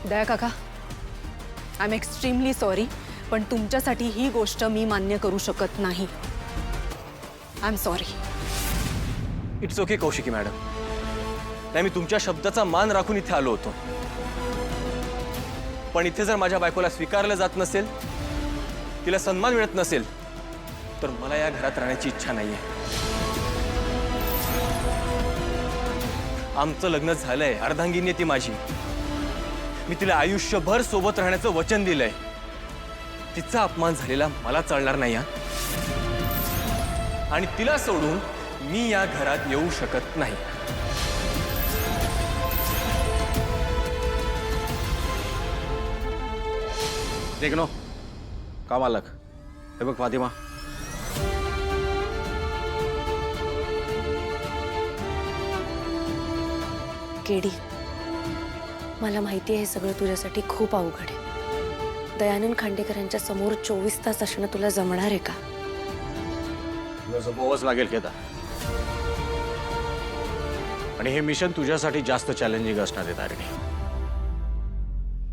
दया काका, I am extremely sorry, पण तुमच्यासाठी ही गोष्ट मी मान्य करू शकत नाही. I am sorry. It's okay Kaushiki madam. नाही, मी तुमच्या शब्दाचा मान राखून इथे आलो होतो. पण इथे जर माझ्या बायकोला स्वीकारलं जात नसेल, तिला सन्मान मिळत नसेल, तर मला या घरात राहण्याची इच्छा नाहीये. आमचं लग्न झालंय, अर्धांगिनी ती माझी. मी तिला आयुष्यभर सोबत राहण्याचं वचन दिलंय. तिचा अपमान झालेला मला चालणार नाही. आणि तिला सोडून मी या घरात येऊ शकत नाही. देख नो का मालक, हे बघ फातिमा, केडी, मला माहिती आहे हे सगळं तुझ्यासाठी खूप अवघड आहे. दयानंद खांडेकरांच्या समोर 24 तास असणं तुला जमणार आहे का? तुला जमवावंच लागेल केदार. आणि हे मिशन तुझ्यासाठी जास्त चॅलेंजिंग असणार आहे तारिणी.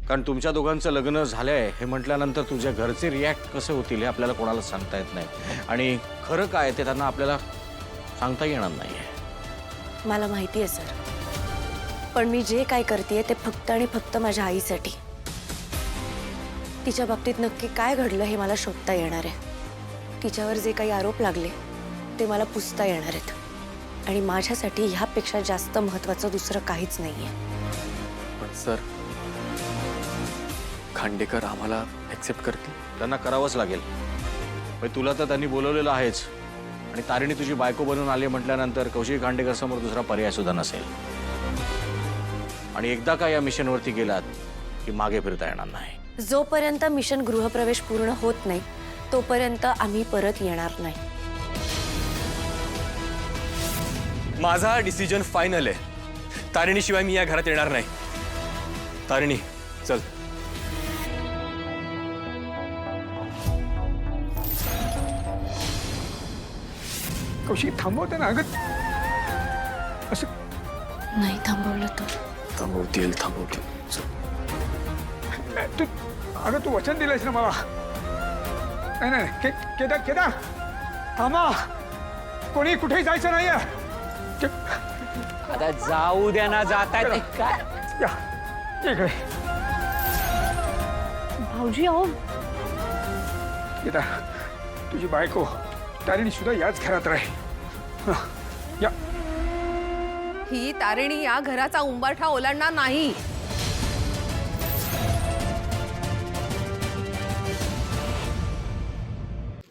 कारण तुमच्या दोघांचं लग्न झालंय हे म्हटल्यानंतर तुझ्या घरचे रिॲक्ट कसे होतील हे आपल्याला कोणाला सांगता येत नाही. आणि खरं काय ते त्यांना आपल्याला सांगता येणार नाहीये. मला माहिती आहे सर, पण मी जे काय करते ते फक्त आणि फक्त माझ्या आईसाठी. तिच्या बाबतीत नक्की काय घडलं हे मला शोधता येणार आहे. तिच्यावर जे काही आरोप लागले ते मला पुसता येणार आहेत. आणि माझ्यासाठी ह्यापेक्षा जास्त महत्त्वाचं दुसरं काहीच नाहीये. पण सर, खांडेकर आम्हाला ऍक्सेप्ट करतील? त्यांना करावंच लागेल. तुला तर त्यांनी बोलवलेलं आहेच. आणि तारिणी तुझी बायको बनून आली म्हटल्यानंतर कौशिक खांडेकर समोर दुसरा पर्याय सुद्धा नसेल. आणि एकदा का या मिशनवरती गेलात की मागे फिरता येणार नाही. जोपर्यंत मिशन गृहप्रवेश पूर्ण होत नाही तोपर्यंत आम्ही परत येणार नाही. माझा हा डिसिजन फायनल आहे. तारिणीशिवाय मी या घरात येणार नाही. तारिणी, चल. कौशिक थांबवते ना. अगं असं नाही थांबवलं तर थांबवतील. तू, अगं तू वचन दिलंयस ना मला. नाही नाही केदार, केदार थांबा. कोणी कुठेही जायचं नाहीये. आता जाऊ द्या ना. जाताय ते काय? या इकडे. भाऊजी अहो. केदार, तुझी बायको तारिणी सुद्धा याच घरात राहील. या. ही तारिणी या घराचा उंबरठा ओलांडणार नाही.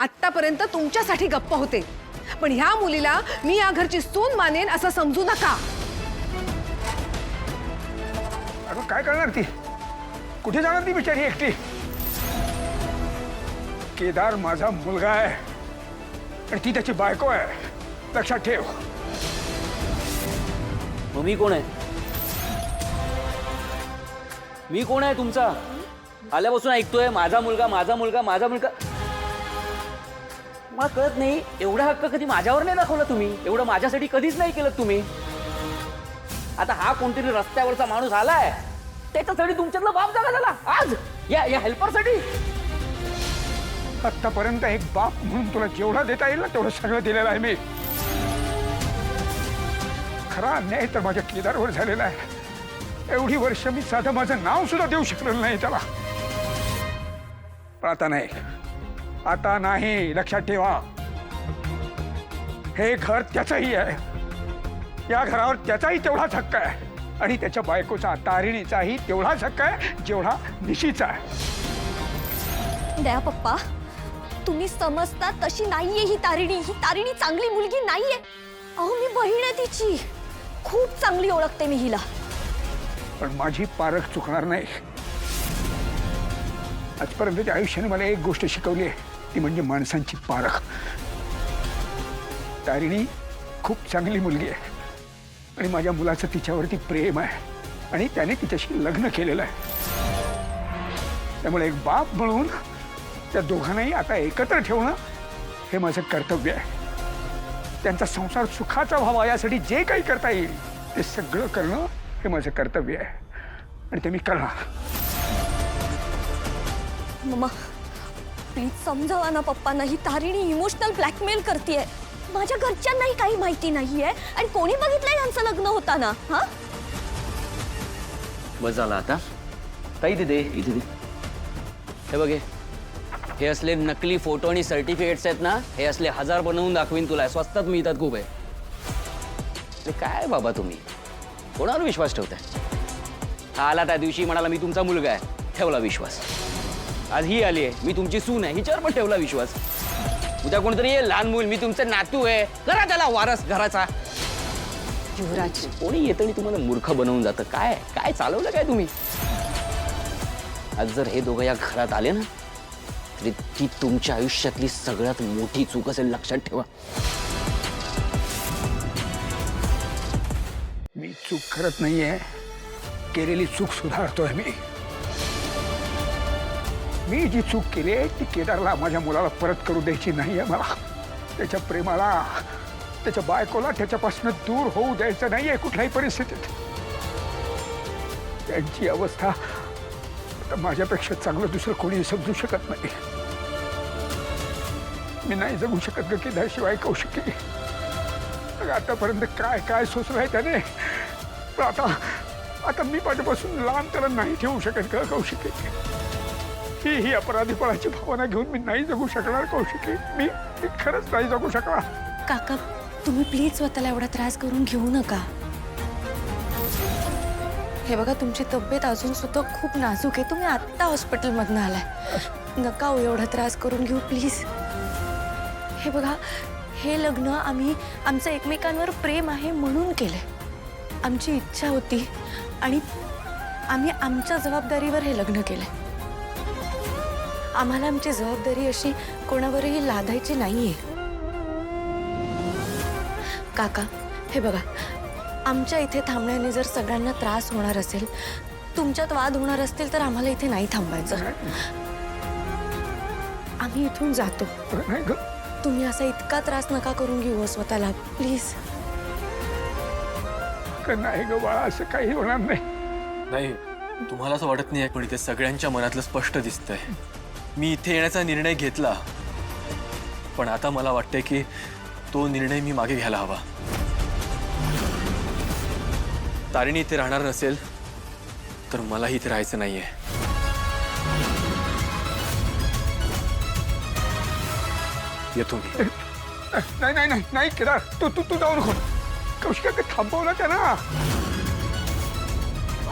आत्तापर्यंत तुमच्यासाठी गप्प होते, पण ह्या मुलीला मी या घरची सून मानेन असं समजू नका. अगं काय करणार ती? कुठे जाणार ती बिचारी एकटी? केदार माझा मुलगा आहे आणि ती त्याची बायको आहे, लक्षात ठेव. मग मी कोण आहे? मी कोण आहे तुमचा? आल्यापासून ऐकतोय माझा मुलगा, माझा मुलगा, माझा मुलगा. मला कळत नाही, एवढा हक्क कधी माझ्यावर नाही दाखवला तुम्ही. एवढं माझ्यासाठी कधीच नाही केलं तुम्ही. आता हा कोणतरी रस्त्यावरचा माणूस आलाय, त्याच्यासाठी तुमच्यातला बाप जागा झाला आज या हेल्परसाठी. आतापर्यंत एक बाप म्हणून तुला जेवढा देता येईल ना तेवढं सगळं दिलेलं आहे मी. खरा अन्याय तर माझ्या केदारवर झालेला आहे. एवढी वर्ष मी साधं माझं नाव सुद्धा देऊ शकलेलं नाही त्याला. पण आता नाही, आता नाही. लक्षात ठेवा, हे घर त्याचंही आहे. या घरावर त्याचाही तेवढाच हक्क आहे आणि त्याच्या बायकोचा तारिणीचाही तेवढाच हक्क आहे जेवढा निशीचा आहे. दया पप्पा, तुम्ही समजता तशी नाहीये ही तारिणी. ही तारिणी चांगली मुलगी नाहीये. अहो, मी बहीण आहे तिची. खूप चांगली ओळखते मी हिला. पण माझी पारख चुकणार नाही. आजपर्यंतच्या आयुष्याने मला एक गोष्ट शिकवली आहे, ती म्हणजे माणसांची पारख. तारिणी खूप चांगली मुलगी आहे आणि माझ्या मुलाचं तिच्यावरती प्रेम आहे आणि त्याने तिच्याशी लग्न केलेलं आहे. त्यामुळे एक बाप म्हणून त्या दोघांनाही आता एकत्र ठेवणं हे माझं कर्तव्य आहे. त्यांचा संसार सुखाचा व्हावा यासाठी जे काही करता येईल ते सगळं करणं हे माझं कर्तव्य आहे आणि ते मी करणार. मम्मा प्लीज समजावा ना पप्पांना, ही तारिणी इमोशनल ब्लॅकमेल करतेय. माझ्या घरच्यांनाही काही माहिती नाहीये आणि कोणी बघितलंय यांचं लग्न होताना. हा बस झाला आता. ताई तिथे इथे दे. हे बघे, हे असले नकली फोटो आणि सर्टिफिकेट्स आहेत ना, हे असले 1000 बनवून दाखवीन तुला. स्वस्तात मिळतात खूप आहे. अरे काय बाबा तुम्ही कोणावर विश्वास ठेवताय? हा आला त्या दिवशी म्हणाला मी तुमचा मुलगा आहे, ठेवला विश्वास. आज ही आली आहे, मी तुमची सून आहे, हिच्यावर पण ठेवला विश्वास. उद्या कोणतरी ये लहान मूल, मी तुमचं नातू आहे, करा त्याला वारस घराचा. युवराज, कोणी येतं आणि तुम्हाला मूर्ख बनवून जातं. काय काय चालवलं काय तुम्ही? आज जर हे दोघं या घरात आले ना, तरी ती तुमच्या आयुष्यातली सगळ्यात मोठी चूक असेल, लक्षात ठेवा. मी चूक करत नाहीये, केलेली चूक सुधारतोय मी जी चूक केली आहे ती केदारला माझ्या मुलाला परत करू द्यायची नाहीये. मला त्याच्या प्रेमाला, त्याच्या बायकोला त्याच्यापासून दूर होऊ द्यायचं नाहीये कुठल्याही परिस्थितीत. त्यांची अवस्था आता माझ्यापेक्षा चांगलं दुसरं कोणी समजू शकत नाही. मी नाही जगू शकत ग केदारशिवाय कौशिकी. आतापर्यंत काय काय सोसलंय त्याने, पण आता मी माझ्यापासून लांब त्याला नाही ठेवू शकत ग कौशिकी. ही अपराधीपणाची भावना घेऊन मी नाही जगू शकणार कौशिकी. मी खरंच नाही जगू शकणार. काका तुम्ही प्लीज स्वतःला एवढा त्रास करून घेऊ नका. हे बघा तुमची तब्येत अजून सुद्धा खूप नाजूक आहे. तुम्ही आत्ता हॉस्पिटलमधनं आलाय. नका हो एवढा त्रास करून घेऊ प्लीज. हे बघा, हे लग्न आम्ही आमचं एकमेकांवर प्रेम आहे म्हणून केलंय. आमची इच्छा होती आणि आम्ही आमच्या जबाबदारीवर हे लग्न केलंय. आम्हाला आमची जबाबदारी अशी कोणावरही लादायची नाहीये. काका हे बघा, आमच्या इथे थांबण्याने जर सगळ्यांना त्रास होणार असेल, तुमच्यात वाद होणार असतील, तर आम्हाला इथे नाही थांबायचं. आम्ही इथून जातो. नाही ग, तुम्ही असा इतका त्रास नका करून घेऊ स्वतःला प्लीज. नाही ग बाळा, असं काही होणार नाही. नाही, तुम्हाला असं वाटत नाही पण इथे सगळ्यांच्या मनातलं स्पष्ट दिसतंय. मी इथे येण्याचा निर्णय घेतला, पण आता मला वाटतंय की तो निर्णय मी मागे घ्यायला हवा. तारिणी इथे राहणार नसेल तर मलाही इथे राहायचं नाहीये. येतो मी. नाही नाही नाही नाही केदार, तू जाऊ नको. कौशिका थांबवलं त्यांना.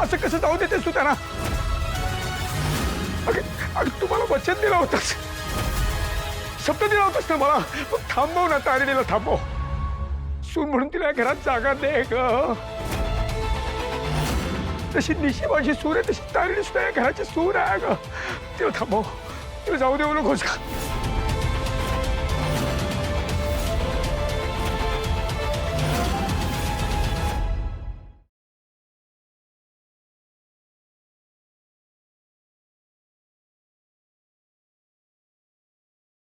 असं कसं जाऊ देतेस तू त्यांना? अगं तुम्हाला वचन दिलं होतंस, शब्द दिला होतास ना मला. मग थांबव ना तारिणीला, थांबव. सून म्हणून तिला घरात जागा दे ग. तशी निशी माझी सूर आहे, तशी तारिणी सुद्धा या घराची सूर आहे ग. तिला थांबव, तिला जाऊ देऊ नकोस का?